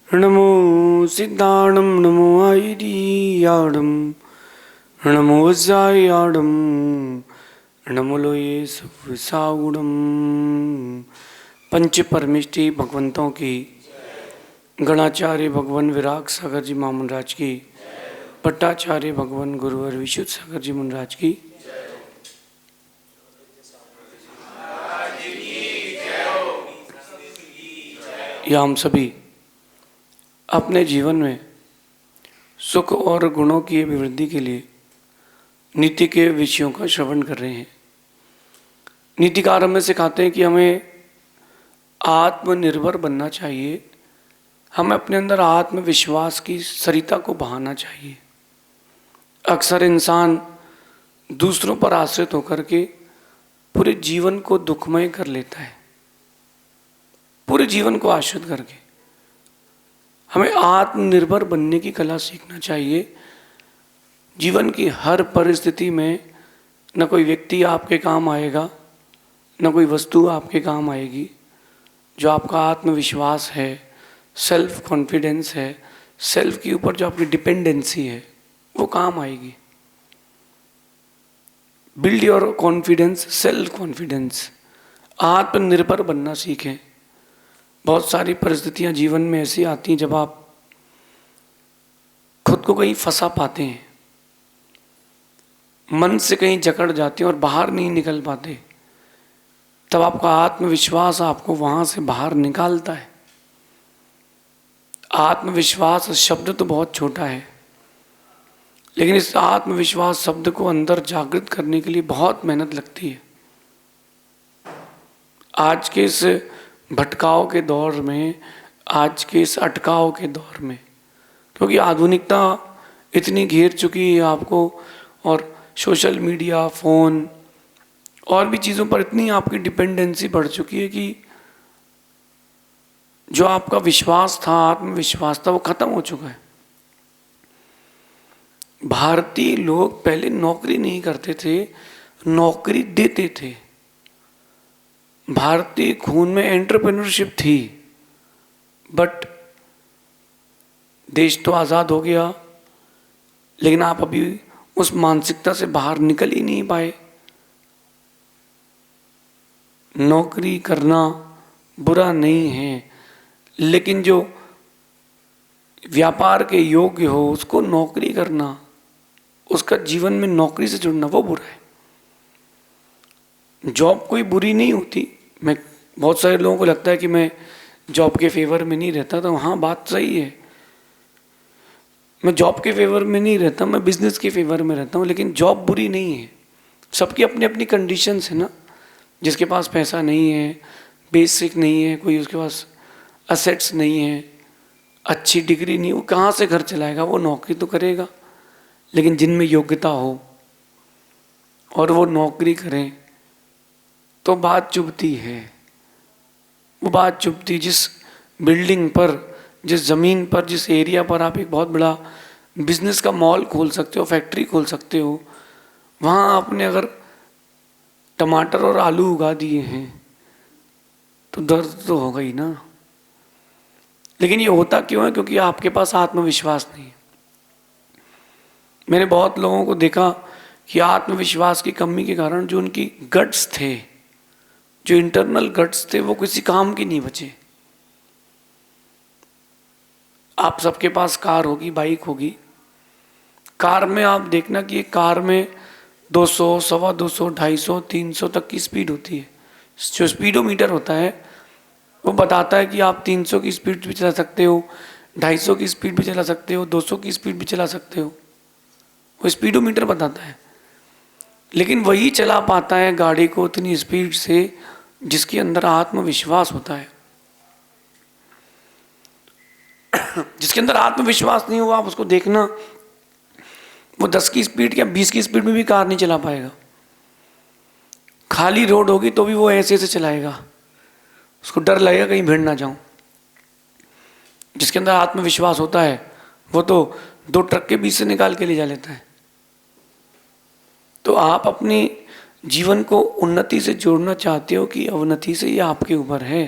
नमो सिद्धाणं नमो आयर्याणं नमो वज्रायाणं नमो लोये सविसागुणं। पंच परमिष्टि भगवंतों की, गणाचार्य भगवान विराग सागर जी मामन राज की, भट्टाचार्य भगवान गुरुवर विशुद्ध सागर जी मुनराज की, या हम सभी अपने जीवन में सुख और गुणों की अभिवृद्धि के लिए नीति के विषयों का श्रवण कर रहे हैं। नीतिकार हमें सिखाते हैं कि हमें आत्मनिर्भर बनना चाहिए, हमें अपने अंदर आत्मविश्वास की सरिता को बहाना चाहिए। अक्सर इंसान दूसरों पर आश्रित होकर के पूरे जीवन को दुखमय कर लेता है। पूरे जीवन को आश्रित करके हमें आत्मनिर्भर बनने की कला सीखना चाहिए। जीवन की हर परिस्थिति में न कोई व्यक्ति आपके काम आएगा, न कोई वस्तु आपके काम आएगी। जो आपका आत्मविश्वास है, सेल्फ कॉन्फिडेंस है, सेल्फ के ऊपर जो आपकी डिपेंडेंसी है, वो काम आएगी। Build your confidence, self confidence. आत्मनिर्भर बनना सीखें। बहुत सारी परिस्थितियां जीवन में ऐसी आती हैं जब आप खुद को कहीं फंसा पाते हैं, मन से कहीं जकड़ जाते हैं और बाहर नहीं निकल पाते, तब आपका आत्मविश्वास आपको वहां से बाहर निकालता है। आत्मविश्वास शब्द तो बहुत छोटा है, लेकिन इस आत्मविश्वास शब्द को अंदर जागृत करने के लिए बहुत मेहनत लगती है। आज के इस भटकाव के दौर में, आज के इस अटकाव के दौर में, क्योंकि आधुनिकता इतनी घेर चुकी है आपको, और सोशल मीडिया, फ़ोन और भी चीज़ों पर इतनी आपकी डिपेंडेंसी बढ़ चुकी है कि जो आपका विश्वास था, आत्मविश्वास था, वो खत्म हो चुका है। भारतीय लोग पहले नौकरी नहीं करते थे, नौकरी देते थे। भारतीय खून में एंटरप्रेन्योरशिप थी, बट देश तो आज़ाद हो गया, लेकिन आप अभी उस मानसिकता से बाहर निकल ही नहीं पाए। नौकरी करना बुरा नहीं है, लेकिन जो व्यापार के योग्य हो उसको नौकरी करना, उसका जीवन में नौकरी से जुड़ना, वो बुरा है। जॉब कोई बुरी नहीं होती। मैं, बहुत सारे लोगों को लगता है कि मैं जॉब के फेवर में नहीं रहता, तो हाँ, बात सही है, मैं जॉब के फेवर में नहीं रहता, मैं बिजनेस के फेवर में रहता हूँ। लेकिन जॉब बुरी नहीं है, सबकी अपनी अपनी कंडीशंस है ना। जिसके पास पैसा नहीं है, बेसिक नहीं है, कोई उसके पास असेट्स नहीं है, अच्छी डिग्री नहीं, वो कहाँ से घर चलाएगा? वो नौकरी तो करेगा। लेकिन जिनमें योग्यता हो और वो नौकरी करें तो बात चुभती है। वो बात चुभती, जिस बिल्डिंग पर, जिस ज़मीन पर, जिस एरिया पर आप एक बहुत बड़ा बिजनेस का मॉल खोल सकते हो, फैक्ट्री खोल सकते हो, वहाँ आपने अगर टमाटर और आलू उगा दिए हैं तो दर्द तो होगा ही ना। लेकिन ये होता क्यों है? क्योंकि आपके पास आत्मविश्वास नहीं है। मैंने बहुत लोगों को देखा कि आत्मविश्वास की कमी के कारण जो उनकी गट्स थे, जो इंटरनल गट्स थे, वो किसी काम के नहीं बचे। आप सबके पास कार होगी, बाइक होगी। कार में आप देखना कि एक कार में 200, 250, 250, 300 तक की स्पीड होती है। जो स्पीडोमीटर होता है वो बताता है कि आप 300 की स्पीड भी चला सकते हो, 250 की स्पीड भी चला सकते हो, 200 की स्पीड भी चला सकते हो। वो स्पीडोमीटर बताता है। लेकिन वही चला पाता है गाड़ी को उतनी स्पीड से जिसके अंदर आत्मविश्वास होता है। जिसके अंदर आत्मविश्वास नहीं हुआ, आप उसको देखना, वो 10 की स्पीड या 20 की स्पीड में भी कार नहीं चला पाएगा। खाली रोड होगी तो भी वो ऐसे ऐसे चलाएगा, उसको डर लगेगा कहीं भिड़ ना जाऊं। जिसके अंदर आत्मविश्वास होता है वो तो 2 ट्रक के बीच से निकाल के ले जा लेता है। तो आप अपने जीवन को उन्नति से जोड़ना चाहते हो कि अवनति से, ये आपके ऊपर है।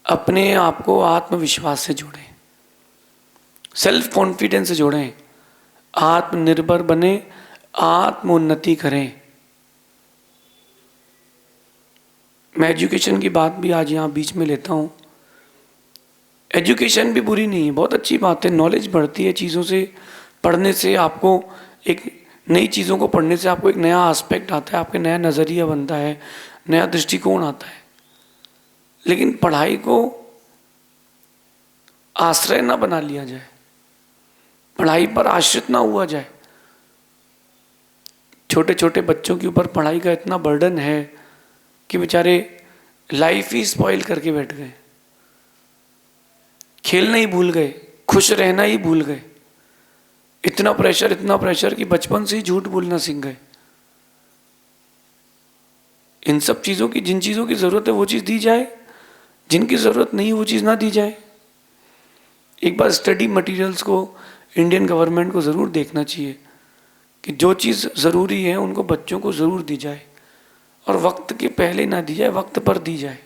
अपने आप को आत्मविश्वास से जोड़ें, सेल्फ कॉन्फिडेंस से जोड़ें, आत्मनिर्भर बने, आत्मोन्नति करें। मैं एजुकेशन की बात भी आज यहाँ बीच में लेता हूँ। एजुकेशन भी बुरी नहीं है, बहुत अच्छी बात है, नॉलेज बढ़ती है चीज़ों से, पढ़ने से आपको एक नई चीज़ों को पढ़ने से आपको एक नया एस्पेक्ट आता है, आपके नया नज़रिया बनता है, नया दृष्टिकोण आता है। लेकिन पढ़ाई को आश्रय ना बना लिया जाए, पढ़ाई पर आश्रित ना हुआ जाए। छोटे छोटे बच्चों के ऊपर पढ़ाई का इतना बर्डन है कि बेचारे लाइफ ही स्पॉइल करके बैठ गए, खेलना ही भूल गए, खुश रहना ही भूल गए। इतना प्रेशर कि बचपन से ही झूठ बोलना सीख गए। इन सब चीज़ों की, जिन चीज़ों की ज़रूरत है वो चीज़ दी जाए, जिनकी ज़रूरत नहीं वो चीज़ ना दी जाए। एक बार स्टडी मटेरियल्स को इंडियन गवर्नमेंट को ज़रूर देखना चाहिए कि जो चीज़ ज़रूरी है उनको बच्चों को ज़रूर दी जाए, और वक्त के पहले ना दी जाए, वक्त पर दी जाए।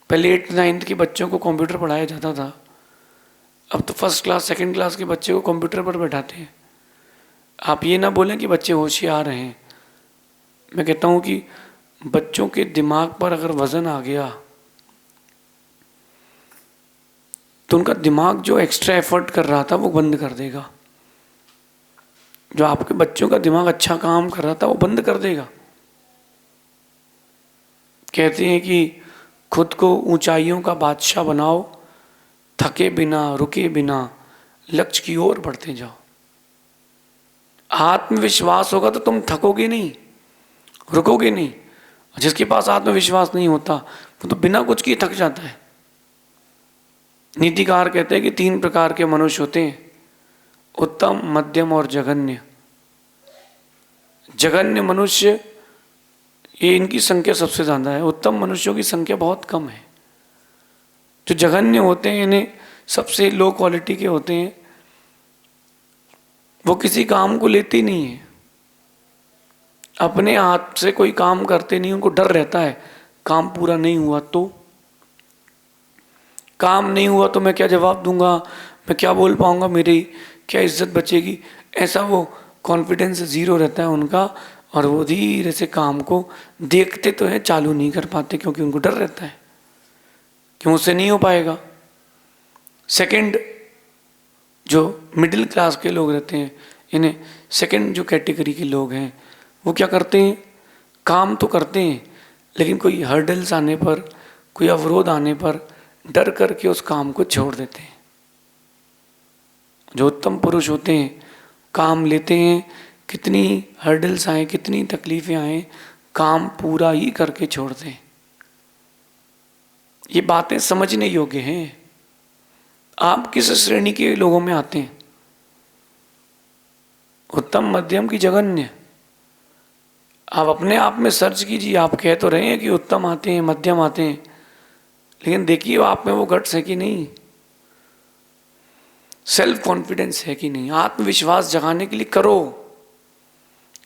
पहले 8th 9th के बच्चों को कंप्यूटर पढ़ाया जाता था, अब तो फर्स्ट क्लास सेकंड क्लास के बच्चे को कंप्यूटर पर बैठाते हैं। आप ये ना बोलें कि बच्चे होशियार हैं। मैं कहता हूँ कि बच्चों के दिमाग पर अगर वज़न आ गया तो उनका दिमाग जो एक्स्ट्रा एफर्ट कर रहा था वो बंद कर देगा। जो आपके बच्चों का दिमाग अच्छा काम कर रहा था वो बंद कर देगा। कहते हैं कि खुद को ऊंचाइयों का बादशाह बनाओ, थके बिना रुके बिना लक्ष्य की ओर बढ़ते जाओ। आत्मविश्वास होगा तो तुम थकोगे नहीं, रुकोगे नहीं। जिसके पास आत्मविश्वास नहीं होता वो तो बिना कुछ किए थक जाता है। नीतिकार कहते हैं कि 3 प्रकार के मनुष्य होते हैं, उत्तम, मध्यम और जघन्य। जघन्य मनुष्य, ये इनकी संख्या सबसे ज़्यादा है, उत्तम मनुष्यों की संख्या बहुत कम है। जो जघन्य होते हैं, इन्हें सबसे लो क्वालिटी के होते हैं, वो किसी काम को लेते ही नहीं है, अपने हाथ से कोई काम करते नहीं। उनको डर रहता है काम पूरा नहीं हुआ तो, काम नहीं हुआ तो मैं क्या जवाब दूंगा, मैं क्या बोल पाऊंगा, मेरी क्या इज्जत बचेगी। ऐसा वो कॉन्फिडेंस ज़ीरो रहता है उनका, और वो धीरे से काम को देखते तो है, चालू नहीं कर पाते क्योंकि उनको डर रहता है कि मुझसे नहीं हो पाएगा। सेकंड, जो मिडिल क्लास के लोग रहते हैं, इन्हें सेकंड जो कैटेगरी के लोग हैं, वो क्या करते हैं, काम तो करते हैं लेकिन कोई हर्डल्स आने पर, कोई अवरोध आने पर डर करके उस काम को छोड़ देते हैं। जो उत्तम पुरुष होते हैं काम लेते हैं, कितनी हर्डल्स आए, कितनी तकलीफें आए, काम पूरा ही करके छोड़ते हैं। ये बातें समझने योग्य हैं। आप किस श्रेणी के लोगों में आते हैं, उत्तम, मध्यम की जघन्य? आप अपने आप में सर्च कीजिए। आप कह तो रहे हैं कि उत्तम आते हैं, मध्यम आते हैं, लेकिन देखिए आप में वो गट्स है कि नहीं, सेल्फ कॉन्फिडेंस है कि नहीं, आत्मविश्वास जगाने के लिए करो।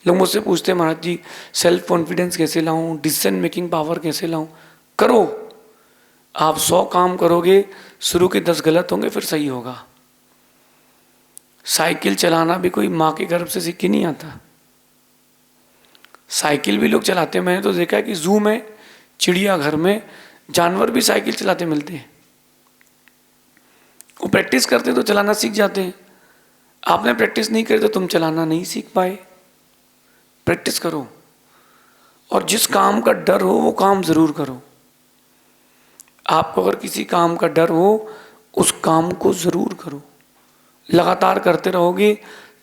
लोग मुझसे पूछते हैं महाराज जी सेल्फ कॉन्फिडेंस कैसे लाऊं, डिसीजन मेकिंग पावर कैसे लाऊं? करो। आप 100 काम करोगे, शुरू के 10 गलत होंगे, फिर सही होगा। साइकिल चलाना भी कोई माँ के गर्भ से सीख के नहीं आता। साइकिल भी लोग चलाते हैं, मैंने तो देखा है कि जू में, चिड़ियाघर में जानवर भी साइकिल चलाते मिलते हैं। वो प्रैक्टिस करते तो चलाना सीख जाते हैं। आपने प्रैक्टिस नहीं करी तो तुम चलाना नहीं सीख पाए। प्रैक्टिस करो, और जिस काम का डर हो वो काम जरूर करो। आपको अगर किसी काम का डर हो, उस काम को जरूर करो। लगातार करते रहोगे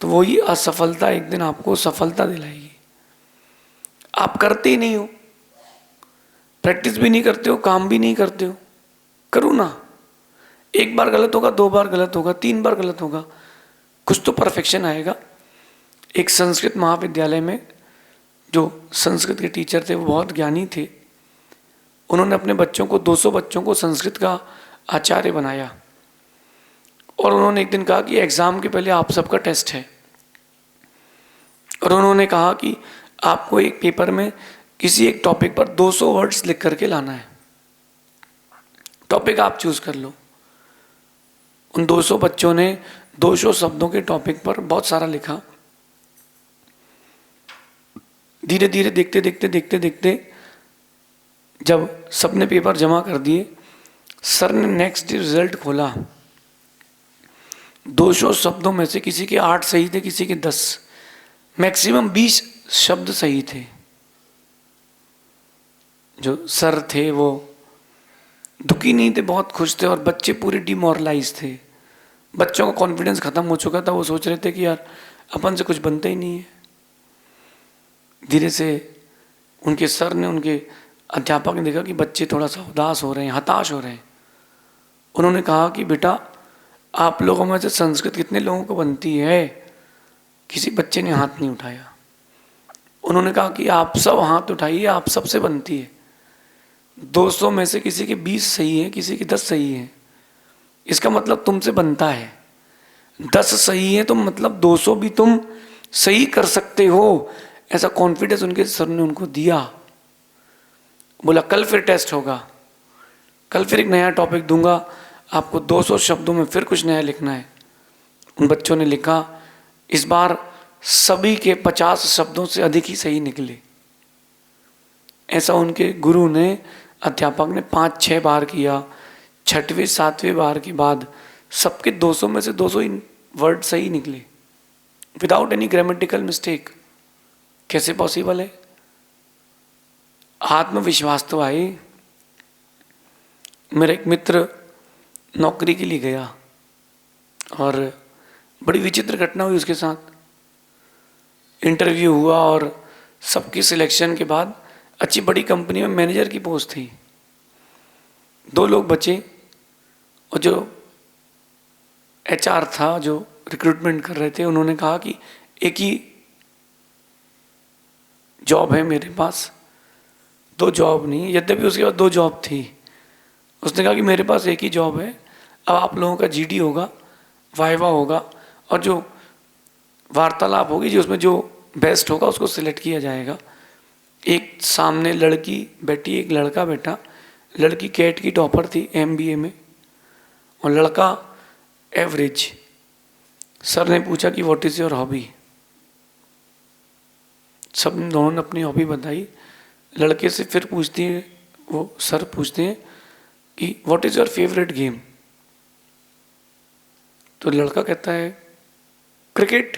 तो वही असफलता एक दिन आपको सफलता दिलाएगी। आप करते ही नहीं हो, प्रैक्टिस भी नहीं करते हो, काम भी नहीं करते हो, करो ना। एक बार गलत होगा, 2 बार गलत होगा, 3 बार गलत होगा, कुछ तो परफेक्शन आएगा। एक संस्कृत महाविद्यालय में जो संस्कृत के टीचर थे वो बहुत ज्ञानी थे। उन्होंने अपने बच्चों को, 200 बच्चों को संस्कृत का आचार्य बनाया, और उन्होंने एक दिन कहा कि एग्ज़ाम के पहले आप सबका टेस्ट है, और उन्होंने कहा कि आपको एक पेपर में किसी एक टॉपिक पर 200 वर्ड्स लिख करके लाना है। टॉपिक आप चूज कर लो। उन 200 बच्चों ने 200 शब्दों के टॉपिक पर बहुत सारा लिखा। धीरे धीरे देखते देखते देखते देखते जब सबने पेपर जमा कर दिए, सर ने नेक्स्ट डे रिजल्ट खोला। 200 शब्दों में से किसी के 8 सही थे, किसी के 10, मैक्सिमम 20 शब्द सही थे। जो सर थे वो दुखी नहीं थे, बहुत खुश थे, और बच्चे पूरे डिमोरलाइज थे। बच्चों का कॉन्फिडेंस खत्म हो चुका था। वो सोच रहे थे कि यार अपन से कुछ बनता ही नहीं है। धीरे से उनके सर ने, उनके अध्यापक ने देखा कि बच्चे थोड़ा सा उदास हो रहे हैं, हताश हो रहे हैं। उन्होंने कहा कि बेटा, आप लोगों में से संस्कृत कितने लोगों को बनती है? किसी बच्चे ने हाथ नहीं उठाया। उन्होंने कहा कि आप सब हाथ उठाइए, आप सबसे बनती है। 200 में से किसी के 20 सही है, किसी के 10 सही है। इसका मतलब तुमसे बनता है। 10 सही है तो मतलब 200 भी तुम सही कर सकते हो। ऐसा कॉन्फिडेंस उनके सर ने उनको दिया। बोला कल फिर टेस्ट होगा, कल फिर एक नया टॉपिक दूंगा आपको, 200 शब्दों में फिर कुछ नया लिखना है। उन बच्चों ने लिखा। इस बार सभी के 50 शब्दों से अधिक ही सही निकले। ऐसा उनके गुरु ने, अध्यापक ने 5-6 बार किया। 6वें 7वें बार के बाद सबके 200 में से 200 ही वर्ड सही निकले, विदाउट एनी ग्रामेटिकल मिस्टेक। कैसे पॉसिबल है? आत्मविश्वास तो आए। मेरा एक मित्र नौकरी के लिए गया और बड़ी विचित्र घटना हुई उसके साथ। इंटरव्यू हुआ और सबकी सिलेक्शन के बाद अच्छी बड़ी कंपनी में मैनेजर की पोस्ट थी। 2 लोग बचे और जो HR था, जो रिक्रूटमेंट कर रहे थे, उन्होंने कहा कि एक ही जॉब है मेरे पास, 2 जॉब नहीं। यद्यपि उसके बाद 2 जॉब थी। उसने कहा कि मेरे पास एक ही जॉब है, अब आप लोगों का GD होगा, वाइवा होगा, और जो वार्तालाप होगी, जो उसमें जो बेस्ट होगा उसको सिलेक्ट किया जाएगा। एक सामने लड़की बैठी, एक लड़का बैठा। लड़की कैट की टॉपर थी MBA में, और लड़का एवरेज। सर ने पूछा कि व्हाट इज़ योर हॉबी? सब दोनों ने अपनी हॉबी बताई। लड़के से फिर पूछती है, वो सर पूछते हैं कि what is your favourite game? तो लड़का कहता है क्रिकेट।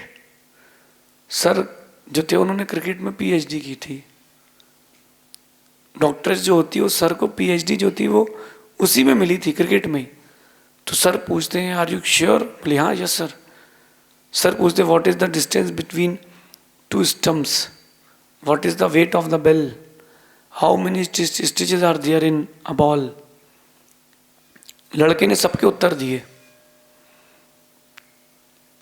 सर जो थे उन्होंने क्रिकेट में PhD की थी। डॉक्टर्स जो होती है, वो सर को PhD जो थी वो उसी में मिली थी, क्रिकेट में। तो सर पूछते हैं आर यू श्योर? बोले हाँ, यस सर। सर पूछते what is the distance between 2 stumps? What is the weight of the bail? How many stitches are there in a ball? लड़के ने सबके उत्तर दिए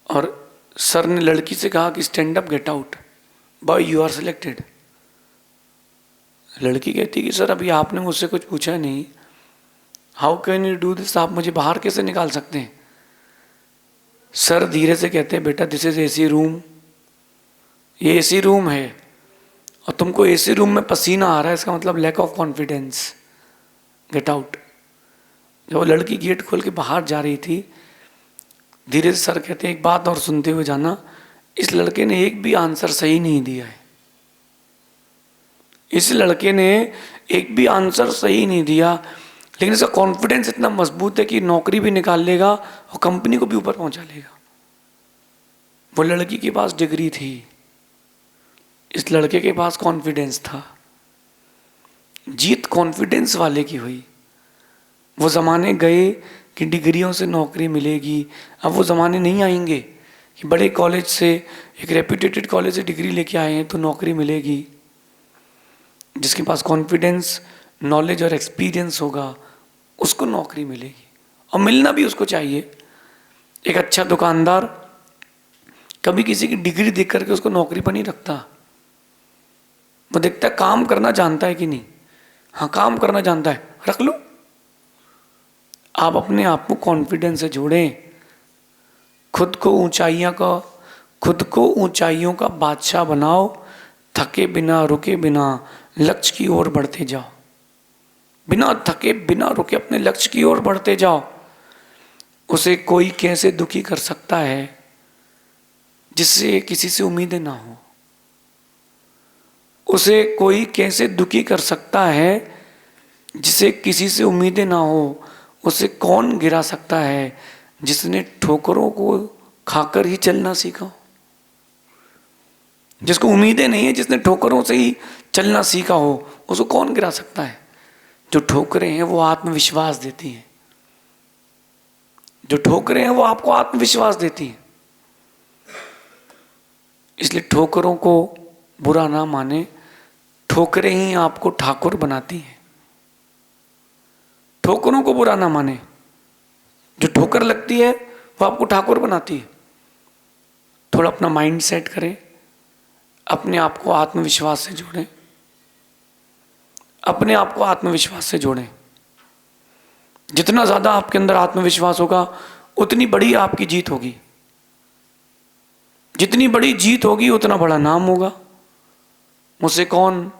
और सर ने लड़की से कहा कि stand up, get out, boy you are selected. लड़की कहती कि सर अभी आपने मुझसे कुछ पूछा नहीं, how can you do this? आप मुझे बाहर कैसे निकाल सकते हैं? सर धीरे से कहते हैं बेटा दिस इज AC रूम, ये AC रूम है, और तुमको AC रूम में पसीना आ रहा है, इसका मतलब lack of confidence, get out. जब वो लड़की गेट खोल के बाहर जा रही थी, धीरे से सर कहते हैं एक बात और सुनते हुए जाना, इस लड़के ने एक भी आंसर सही नहीं दिया है। इस लड़के ने एक भी आंसर सही नहीं दिया, लेकिन इसका कॉन्फिडेंस इतना मजबूत है कि नौकरी भी निकाल लेगा और कंपनी को भी ऊपर पहुंचा लेगा। वो लड़की के पास डिग्री थी, इस लड़के के पास कॉन्फिडेंस था। जीत कॉन्फिडेंस वाले की हुई। वो ज़माने गए कि डिग्रियों से नौकरी मिलेगी। अब वो ज़माने नहीं आएंगे कि बड़े कॉलेज से, एक रेप्यूटेटेड कॉलेज से डिग्री लेके आए हैं तो नौकरी मिलेगी। जिसके पास कॉन्फिडेंस, नॉलेज और एक्सपीरियंस होगा उसको नौकरी मिलेगी, और मिलना भी उसको चाहिए। एक अच्छा दुकानदार कभी किसी की डिग्री देख करके उसको नौकरी पर नहीं रखता। वो देखता है काम करना जानता है कि नहीं। हाँ, काम करना जानता है, रख लो। आप अपने आप को कॉन्फिडेंस से जोड़ें, खुद को ऊंचाइयों का बादशाह बनाओ। थके बिना, रुके बिना लक्ष्य की ओर बढ़ते जाओ। बिना थके बिना रुके अपने लक्ष्य की ओर बढ़ते जाओ। उसे कोई कैसे दुखी कर सकता है जिससे किसी से उम्मीदें ना हो। उसे कोई कैसे दुखी कर सकता है जिसे किसी से उम्मीदें ना हो। उसे कौन गिरा सकता है जिसने ठोकरों को खाकर ही चलना सीखा हो। जिसको उम्मीदें नहीं है, जिसने ठोकरों से ही चलना सीखा हो, उसको कौन गिरा सकता है। जो ठोकरें हैं वो आत्मविश्वास देती हैं। जो ठोकरें हैं वो आपको आत्मविश्वास देती हैं। इसलिए ठोकरों को बुरा ना माने, ठोकरें ही आपको ठाकुर बनाती हैं। ठोकरों को बुरा ना माने, जो ठोकर लगती है वो आपको ठाकुर बनाती है। थोड़ा अपना माइंड सेट करें, अपने आप को आत्मविश्वास से जोड़ें, अपने आप को आत्मविश्वास से जोड़ें। जितना ज्यादा आपके अंदर आत्मविश्वास होगा उतनी बड़ी आपकी जीत होगी। जितनी बड़ी जीत होगी उतना बड़ा नाम होगा। मुझसे कौन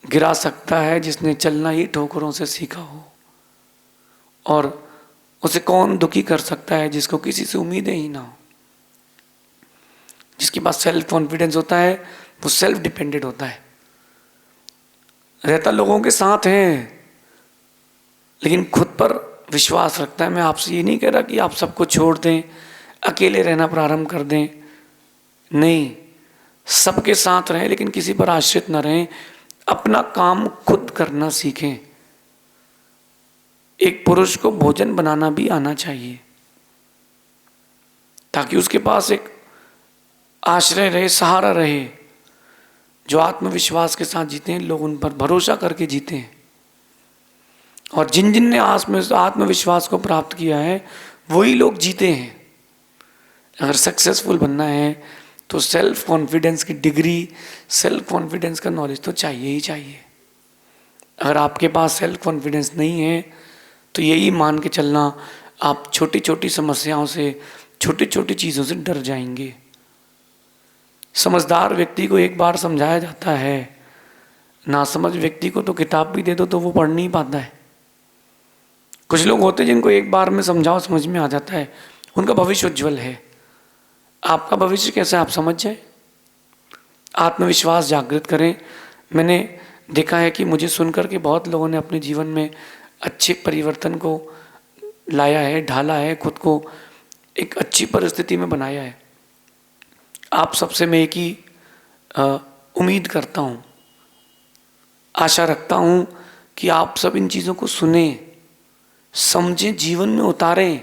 गिरा सकता है जिसने चलना ही ठोकरों से सीखा हो। और उसे कौन दुखी कर सकता है जिसको किसी से उम्मीदें ही ना हो। जिसके पास सेल्फ कॉन्फिडेंस होता है वो सेल्फ डिपेंडेंट होता है, रहता लोगों के साथ है लेकिन खुद पर विश्वास रखता है। मैं आपसे ये नहीं कह रहा कि आप सबको छोड़ दें, अकेले रहना प्रारंभ कर दें। नहीं, सबके साथ रहें लेकिन किसी पर आश्रित न रहें। अपना काम खुद करना सीखें। एक पुरुष को भोजन बनाना भी आना चाहिए ताकि उसके पास एक आश्रय रहे, सहारा रहे। जो आत्मविश्वास के साथ जीते हैं लोग उन पर भरोसा करके जीते हैं। और जिन जिन ने आत्मविश्वास को प्राप्त किया है वही लोग जीते हैं। अगर सक्सेसफुल बनना है तो सेल्फ कॉन्फिडेंस की डिग्री, सेल्फ कॉन्फिडेंस का नॉलेज तो चाहिए ही चाहिए। अगर आपके पास सेल्फ कॉन्फिडेंस नहीं है तो यही मान के चलना आप छोटी छोटी समस्याओं से, छोटी छोटी चीज़ों से डर जाएंगे। समझदार व्यक्ति को एक बार समझाया जाता है, नासमझ व्यक्ति को तो किताब भी दे दो तो वो पढ़ नहीं पाता है। कुछ लोग होते हैं जिनको एक बार में समझाओ समझ में आ जाता है, उनका भविष्य उज्जवल है। आपका भविष्य कैसा है आप समझ जाए। आत्मविश्वास जागृत करें। मैंने देखा है कि मुझे सुनकर के बहुत लोगों ने अपने जीवन में अच्छे परिवर्तन को लाया है, ढाला है, खुद को एक अच्छी परिस्थिति में बनाया है। आप सबसे मैं एक ही उम्मीद करता हूँ, आशा रखता हूँ कि आप सब इन चीज़ों को सुने, समझें, जीवन में उतारें।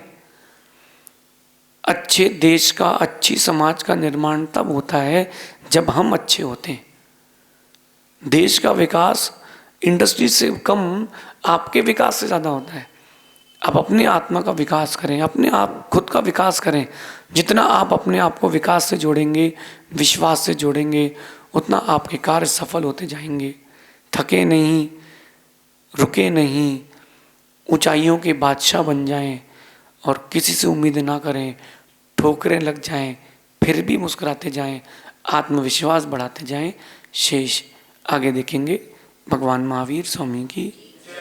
अच्छे देश का, अच्छी समाज का निर्माण तब होता है जब हम अच्छे होते हैं। देश का विकास इंडस्ट्री से कम आपके विकास से ज़्यादा होता है। आप अपने आत्मा का विकास करें, अपने आप खुद का विकास करें। जितना आप अपने आप को विकास से जोड़ेंगे, विश्वास से जोड़ेंगे, उतना आपके कार्य सफल होते जाएंगे। थके नहीं, रुके नहीं, ऊंचाइयों के बादशाह बन जाएं और किसी से उम्मीदें ना करें। ठोकरें लग जाएं फिर भी मुस्कुराते जाएं, आत्मविश्वास बढ़ाते जाएं। शेष आगे देखेंगे। भगवान महावीर स्वामी की